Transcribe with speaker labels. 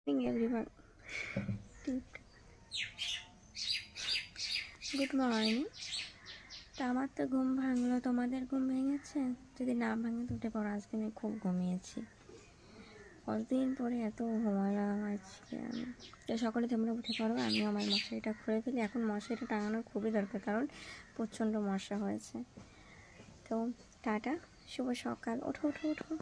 Speaker 1: Everyone, good morning. তা আমার তো ঘুম ভাঙলো, তোমাদের ঘুম ভেঙেছে? যদি না ভাঙে তো উঠে পড়ো, আজকে আমি খুব ঘুমিয়েছি। কতদিন পরে এত ঘুমালাম আজকে আমি। তো সকালে তোমরা উঠে পড়ো, আমি আমার মশারিটা খুলে ফেলি। এখন মশারিটা টাঙানোর খুবই দরকার, কারণ প্রচণ্ড মশা হয়েছে। তো টাটা, শুভ সকাল, ওঠো ওঠো ওঠো।